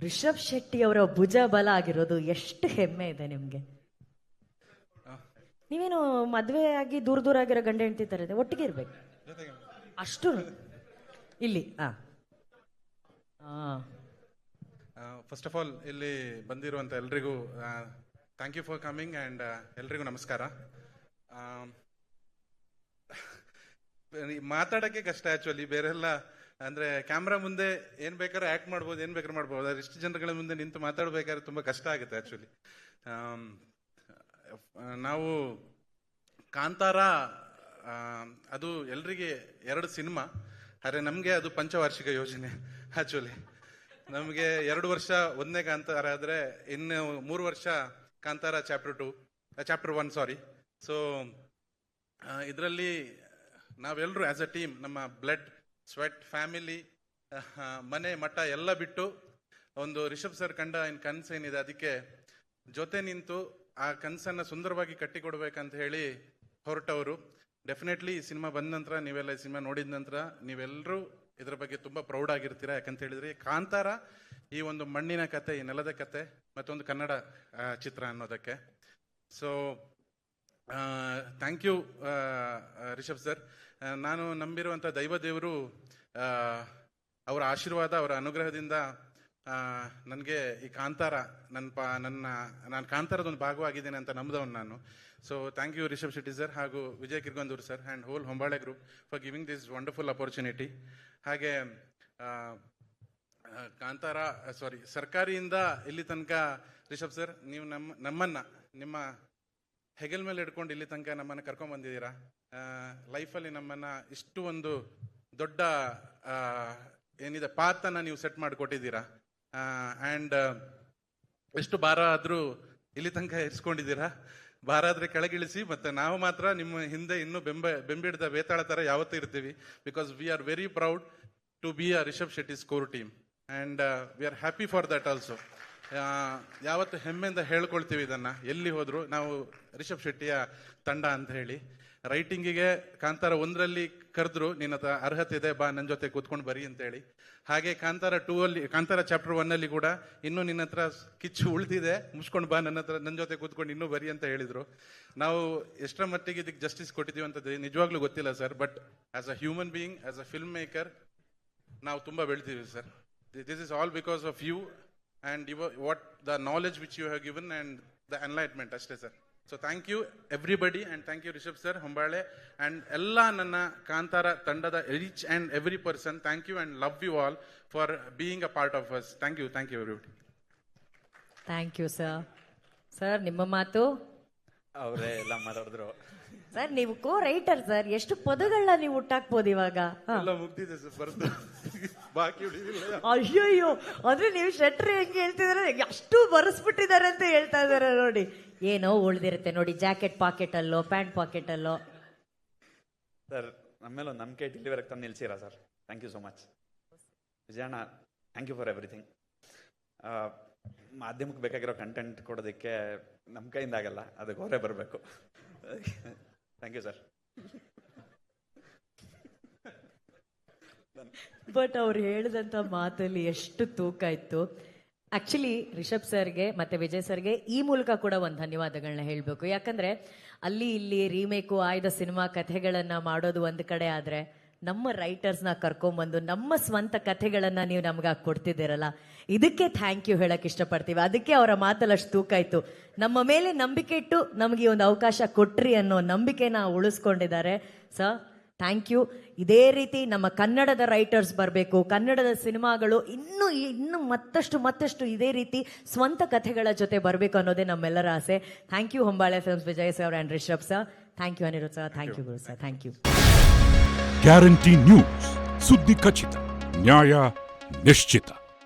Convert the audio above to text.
ರಿಷಬ್ ಶೆಟ್ಟಿ ಅವರ ಭುಜ ಬಲ ಆಗಿರೋದು ಎಷ್ಟು ಹೆಮ್ಮೆ ಇದೆ ನಿಮ್ಗೆ. ನೀವೇನು ಮದ್ವೆ ಆಗಿ ದೂರ ದೂರ ಆಗಿರೋ ಗಂಡ ಹೆಂಡತಿ ತರ ಇದೆ, ಒಟ್ಟಿಗೆ ಇರ್ಬೇಕು ಅಷ್ಟು ಇಲ್ಲಿ. ಫಸ್ಟ್ ಆಫ್ ಆಲ್ ಇಲ್ಲಿ ಬಂದಿರುವಂತ ಎಲ್ರಿಗೂ thank you for coming and ಎಲ್ರಿಗೂ ನಮಸ್ಕಾರ. ಮಾತಾಡೋಕ್ಕೆ ಕಷ್ಟ ಆ್ಯಕ್ಚುಲಿ, ಬೇರೆಲ್ಲ ಅಂದರೆ ಕ್ಯಾಮ್ರಾ ಮುಂದೆ ಏನು ಬೇಕಾದ್ರೂ ಆ್ಯಕ್ಟ್ ಮಾಡ್ಬೋದು, ಏನು ಬೇಕಾದ್ರೂ ಮಾಡ್ಬೋದು. ಅದು ಇಷ್ಟು ಜನಗಳ ಮುಂದೆ ನಿಂತು ಮಾತಾಡಬೇಕಾದ್ರೆ ತುಂಬ ಕಷ್ಟ ಆಗುತ್ತೆ ಆ್ಯಕ್ಚುಲಿ. ನಾವು ಕಾಂತಾರ ಅದು ಎಲ್ರಿಗೆ 2 ಸಿನಿಮಾ, ಆದರೆ ನಮಗೆ ಅದು ಪಂಚವಾರ್ಷಿಕ ಯೋಜನೆ. ಆ್ಯಕ್ಚುಲಿ ನಮಗೆ 2 ವರ್ಷ ಒಂದನೇ ಕಾಂತಾರ ಆದರೆ ಇನ್ನು 3 ವರ್ಷ ಕಾಂತಾರ ಚಾಪ್ಟರ್ 1 ಸಾರಿ. ಸೊ ಇದರಲ್ಲಿ ನಾವೆಲ್ಲರೂ ಆ್ಯಸ್ ಅ ಟೀಮ್ ನಮ್ಮ ಬ್ಲಡ್ ಸ್ವೆಟ್ ಫ್ಯಾಮಿಲಿ ಮನೆ ಮಠ ಎಲ್ಲ ಬಿಟ್ಟು ಒಂದು ರಿಷಬ್ ಸರ್ ಕಂಡ ಕನಸೇನಿದೆ ಅದಕ್ಕೆ ಜೊತೆ ನಿಂತು ಆ ಕನಸನ್ನು ಸುಂದರವಾಗಿ ಕಟ್ಟಿಕೊಡ್ಬೇಕಂತ ಹೇಳಿ ಹೊರಟವರು. ಡೆಫಿನೆಟ್ಲಿ ಈ ಸಿನಿಮಾ ಬಂದ ನಂತರ, ನೀವೆಲ್ಲ ಈ ಸಿನಿಮಾ ನೋಡಿದ ನಂತರ ನೀವೆಲ್ಲರೂ ಇದ್ರ ಬಗ್ಗೆ ತುಂಬ ಪ್ರೌಡ್ ಆಗಿರ್ತೀರ. ಯಾಕಂತ ಹೇಳಿದ್ರೆ ಕಾಂತಾರ ಈ ಒಂದು ಮಣ್ಣಿನ ಕತೆ, ಈ ನೆಲದ ಕತೆ ಮತ್ತೊಂದು ಕನ್ನಡ ಚಿತ್ರ ಅನ್ನೋದಕ್ಕೆ. So thank you Rishab sir. ನಾನು ನಂಬಿರುವಂಥ ದೈವದೇವರು ಅವರ ಆಶೀರ್ವಾದ, ಅವರ ಅನುಗ್ರಹದಿಂದ ನನಗೆ ಈ ಕಾಂತಾರ ನಾನು ಕಾಂತಾರದೊಂದು ಭಾಗವಾಗಿದ್ದೇನೆ ಅಂತ ನಂಬಿದವನು ನಾನು. So thank you Rishab Shetty sir ಹಾಗೂ Vijay Kiragandur sir and whole Hombale group for giving this wonderful opportunity. ಹಾಗೆ ಕಾಂತಾರ ಸರ್ಕಾರಿಯಿಂದ ಇಲ್ಲಿ ತನಕ ರಿಷಬ್ ಸರ್ ನೀವು ನಿಮ್ಮ ಹೆಗಲ್ ಮೇಲೆ ಇಟ್ಕೊಂಡು ಇಲ್ಲಿ ತನಕ ನಮ್ಮನ್ನು ಕರ್ಕೊಂಡ್ಬಂದಿದ್ದೀರಾ. ಲೈಫಲ್ಲಿ ನಮ್ಮನ್ನು ಇಷ್ಟು ಒಂದು ದೊಡ್ಡ ಏನಿದೆ ಪಾತನ್ನು ನೀವು ಸೆಟ್ ಮಾಡಿಕೊಟ್ಟಿದ್ದೀರಾ. ಆ್ಯಂಡ್ ಎಷ್ಟು ಭಾರ ಆದರೂ ಇಲ್ಲಿ ತನಕ ಇರಿಸ್ಕೊಂಡಿದ್ದೀರಾ. ಭಾರ ಆದರೆ ಕೆಳಗಿಳಿಸಿ, ಮತ್ತು ನಾವು ಮಾತ್ರ ನಿಮ್ಮ ಹಿಂದೆ ಇನ್ನೂ ಬೆಂಬಿಡಿದ ಬೇತಾಳ ಥರ ಯಾವತ್ತೂ ಇರ್ತೀವಿ. Because we are very proud to be a Rishab Shetty score team and we are happy for that also. ಯಾವತ್ತು ಹೆಮ್ಮೆಯಿಂದ ಹೇಳ್ಕೊಳ್ತೀವಿ ಇದನ್ನು, ಎಲ್ಲಿ ಹೋದ್ರು ನಾವು ರಿಷಬ್ ಶೆಟ್ಟಿಯ ತಂಡ ಅಂತ ಹೇಳಿ. ರೈಟಿಂಗಿಗೆ ಕಾಂತಾರ 1ರಲ್ಲಿ ಕರೆದ್ರು, ನಿನ್ನ ಹತ್ರ ಅರ್ಹತೆ ಇದೆ, ಬಾ ನನ್ನ ಜೊತೆ ಕೂತ್ಕೊಂಡು ಬರಿ ಅಂತೇಳಿ. ಹಾಗೆ ಕಾಂತಾರ 2ಅಲ್ಲಿ, ಕಾಂತಾರ ಚಾಪ್ಟರ್ 1ಅಲ್ಲಿ ಕೂಡ ಇನ್ನೂ ನಿನ್ನ ಹತ್ರ ಕಿಚ್ಚು ಉಳಿದಿದೆ, ಮುಗಿಸ್ಕೊಂಡು ಬಾ ನನ್ನ ಜೊತೆ ಕೂತ್ಕೊಂಡು ಇನ್ನೂ ಬರಿ ಅಂತ ಹೇಳಿದ್ರು. ನಾವು ಎಷ್ಟರ ಮಟ್ಟಿಗೆ ಇದಕ್ಕೆ ಜಸ್ಟಿಸ್ ಕೊಟ್ಟಿದ್ದೀವಿ ಅಂತ ನಿಜವಾಗ್ಲೂ ಗೊತ್ತಿಲ್ಲ sir. But as a human being, as a film maker ನಾವು ತುಂಬ ಬೆಳ್ತೀವಿ sir. This is all because of you and what the knowledge which you have given and the enlightenment ಅಷ್ಟೇ sir. So thank you everybody and thank you Rishab sir, Hombale and ಎಲ್ಲ ನನ್ನ ಕಾಂತಾರ ತಂಡದ each and every person. Thank you and love you all for being a part of us. Thank you everybody. Thank you sir. Sir ನಿಮ್ಮ ಮಾತು ಅವರೇ ಎಲ್ಲ ಮಾತಾಡಿದ್ರು sir. ನೀವು ಕೋ writer sir, ಎಷ್ಟು ಪದಗಳನ್ನ ನೀವು ಹುಟ್ಟಾಕ್ಬೋದು ಇವಾಗ. ಎಲ್ಲ ಮುಗ್ದಿದೆ ಸರ್, ಬರ್ದು ಬಾಕಿ ಉಳಿದಿಲ್ಲ. ಅಯ್ಯಯ್ಯೋ, ಅಂದ್ರೆ ನೀವು ಶೆಟ್ರಿ ಹೆಂಗೆ ಹೇಳ್ತಿದಾರೆ, ಅಷ್ಟು ಬರೆಸ್ಬಿಟ್ಟಿದ್ದಾರೆ ಅಂತ ಹೇಳ್ತಾ ಇದಾರೆ ನೋಡಿ. ಏನೋ ಉಳ್ದಿರುತ್ತೆ ನೋಡಿ, ಜಾಕೆಟ್ ಪಾಕೆಟ್ ಅಲ್ಲೋ ಪ್ಯಾಂಟ್ ಪಾಕೆಟ್ ಅಲ್ಲೋ. ಸರ್ ನಮ್ಮ ಮೇಲೆ ಒಂದು ನಂಬಿಕೆ ಡೆಲಿವರಿಗೆ ತಂದು ನಿಲ್ಸಿರಾ sir. Thank you so much ವಿಜಯಣ್ಣ. Thank you for everything. ಮಾಧ್ಯಮಕ್ಕೆ ಬೇಕಾಗಿರೋ ಕಂಟೆಂಟ್ ಕೊಡೋದಕ್ಕೆ ನಮ್ಮ ಕೈಯಿಂದ ಆಗಲ್ಲ, ಅದಕ್ಕೆ ಅವರೇ ಬರಬೇಕು. Thank you sir. ಬಟ್ ಅವ್ರು ಹೇಳಿದಂಥ ಮಾತಲ್ಲಿ ಎಷ್ಟು ತೂಕ ಇತ್ತು. ಆಕ್ಚುಲಿ ರಿಷಬ್ ಸರ್ಗೆ ಮತ್ತೆ ವಿಜಯ್ ಸರ್ಗೆ ಈ ಮೂಲಕ ಕೂಡ ಒಂದು ಧನ್ಯವಾದಗಳನ್ನ ಹೇಳಬೇಕು. ಯಾಕಂದ್ರೆ ಅಲ್ಲಿ ಇಲ್ಲಿ ರೀಮೇಕು ಆಯ್ದ ಸಿನಿಮಾ ಕಥೆಗಳನ್ನ ಮಾಡೋದು ಒಂದು ಕಡೆ ಆದ್ರೆ, ನಮ್ಮ ರೈಟರ್ಸ್ನ ಕರ್ಕೊಂಡ್ಬಂದು ನಮ್ಮ ಸ್ವಂತ ಕಥೆಗಳನ್ನ ನೀವು ನಮ್ಗೆ ಕೊಡ್ತಿದ್ದೀರಲ್ಲ, ಇದಕ್ಕೆ ಥ್ಯಾಂಕ್ ಯು ಹೇಳಕ್ ಇಷ್ಟಪಡ್ತೀವಿ. ಅದಕ್ಕೆ ಅವರ ಮಾತಲ್ಲಿ ಅಷ್ಟು ತೂಕ ಇತ್ತು. ನಮ್ಮ ಮೇಲೆ ನಂಬಿಕೆ ಇಟ್ಟು ನಮಗೆ ಒಂದು ಅವಕಾಶ ಕೊಟ್ರಿ ಅನ್ನೋ ನಂಬಿಕೆನ ಉಳಿಸ್ಕೊಂಡಿದ್ದಾರೆ ಸರ್. Thank you. ಇದೇ ರೀತಿ ನಮ್ಮ ಕನ್ನಡದ ರೈಟರ್ಸ್ ಬರಬೇಕು, ಕನ್ನಡದ ಸಿನಿಮಾಗಳು ಇನ್ನು ಮತ್ತಷ್ಟು ಇದೇ ರೀತಿ ಸ್ವಂತ ಕಥೆಗಳ ಜೊತೆ ಬರಬೇಕು ಅನ್ನೋದೇ ನಮ್ಮೆಲ್ಲರ ಆಸೆ. Thank you Hombale films, Vijay sir and Rishab sir. Thank you Aniruddha sir. Thank you Guru sir. Thank you. Guarantee news, ಸುದ್ದಿ ಖಚಿತ, ನ್ಯಾಯ ನಿಶ್ಚಿತ.